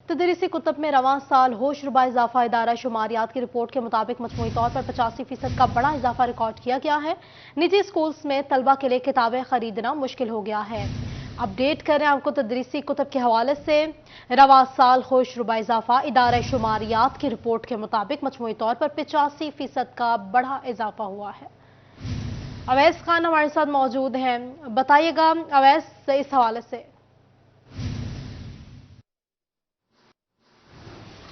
तदरीसी कुतब में रवां साल होश रुबा इजाफा इदारा शुमारियात की रिपोर्ट के मुताबिक मजमूई तौर पर 85% का बड़ा इजाफा रिकॉर्ड किया गया है। निजी स्कूल्स में तलबा के लिए किताबें खरीदना मुश्किल हो गया है। अपडेट कर रहे हैं आपको तदरीसी कुतब के हवाले से। रवां साल होश रुबा इजाफा इदारा शुमारियात की रिपोर्ट के मुताबिक मजमूई तौर पर 85% का बड़ा इजाफा हुआ है। अवैस खान हमारे साथ मौजूद हैं, बताइएगा अवैस इस हवाले से।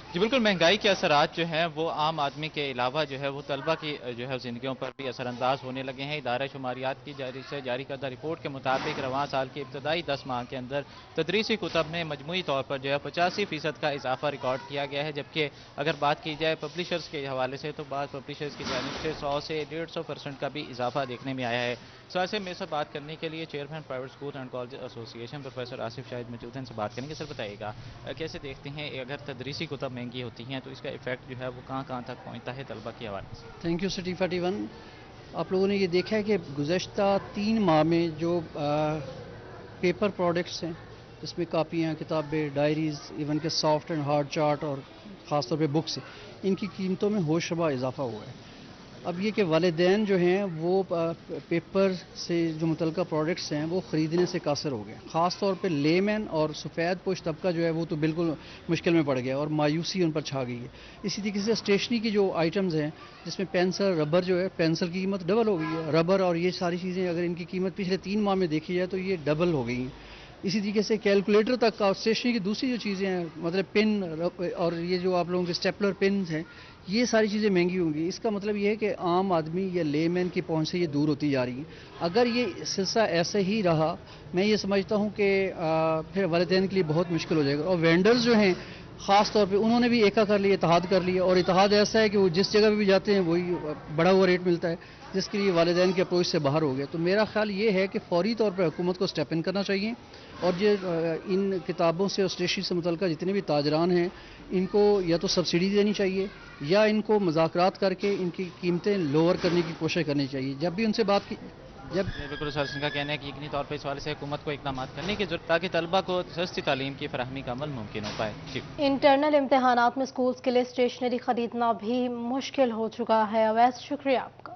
जी बिल्कुल, महंगाई के असरात जो हैं वो आम आदमी के अलावा जो है वो तलबा की जो है ज़िंदगियों पर भी असरअंदाज होने लगे हैं। इदारा शुमारियात की जारी करदा रिपोर्ट के मुताबिक रवां साल के इब्तदाई 10 माह के अंदर तदरीसी कुतब में मजमूई तौर पर जो है 85% का इजाफा रिकॉर्ड किया गया है। जबकि अगर बात की जाए पब्लिशर्स के हवाले से तो बाद पब्लिशर्स की जानिब से 100 से 150% का भी इजाफा देखने में आया है। सर से मेरे साथ बात करने के लिए chairman private school and college association professor Asif Shahid मौजूद हैं, इनसे बात करेंगे। सर बताइएगा कैसे देखते हैं अगर तदरीसी कुतब महंगी होती हैं तो इसका इफेक्ट जो है वो कहाँ कहाँ तक पहुँचता है तलबा के हवाले से? Thank you city 41। आप लोगों ने ये देखा है कि गुज़श्ता 3 माह में जो पेपर प्रोडक्ट्स हैं जिसमें कापियाँ, किताबें, डायरीज़, इवन के सॉफ्ट एंड हार्ड चार्ट और ख़ास तौर पे बुक्स, इनकी कीमतों में होशरुबा इजाफा हुआ है। अब ये कि वालिदैन जो हैं वो पेपर से जो मुतलका प्रोडक्ट्स हैं वो ख़रीदने से कासर हो गए। ख़ास तौर पे लेमन और सफ़ेद पोश तबका जो है वो तो बिल्कुल मुश्किल में पड़ गया और मायूसी उन पर छा गई है। इसी तरीके से स्टेशनरी की जो आइटम्स हैं जिसमें पेंसिल, रबर जो है, पेंसिल की कीमत डबल हो गई है। रबर और ये सारी चीज़ें अगर इनकी कीमत पिछले 3 माह में देखी जाए तो ये डबल हो गई हैं। इसी तरीके से कैलकुलेटर तक का, स्टेशनरी की दूसरी जो चीज़ें हैं मतलब पिन और ये जो आप लोगों के स्टेपलर पिन हैं, ये सारी चीज़ें महंगी होंगी। इसका मतलब ये है कि आम आदमी या लेमैन की पहुंच से ये दूर होती जा रही है। अगर ये सिलसिला ऐसे ही रहा, मैं ये समझता हूँ कि फिर वालिदैन के लिए बहुत मुश्किल हो जाएगा। और वेंडर्स जो हैं ख़ास तौर पे उन्होंने भी एका कर लिया, इत्तेहाद कर लिया, और इत्तेहाद ऐसा है कि वो जिस जगह पे भी जाते हैं वही बढ़ा हुआ रेट मिलता है, जिसके लिए वालिदैन के अप्रोच से बाहर हो गया। तो मेरा ख्याल ये है कि फौरी तौर पर हुकूमत को स्टेप इन करना चाहिए और जो इन किताबों से और स्टेशनरी से मुतल्लिक़ जितने भी ताजरान हैं इनको या तो सब्सिडी देनी चाहिए या इनको मुज़ाकरात करके इनकी कीमतें लोअर करने की कोशिश करनी चाहिए। जब भी उनसे बात की बिल्कुल सर सिंह का कहना है कि यकीनी तौर पर इस वाले से हुकूमत को इकदाम करने की जरूरत ताकि तलबा को सस्ती तालीम की फराहमी का अमल मुमकिन हो पाए। जी, इंटरनल इम्तिहानात में स्कूल्स के लिए स्टेशनरी खरीदना भी मुश्किल हो चुका है। अवैस, शुक्रिया आपका।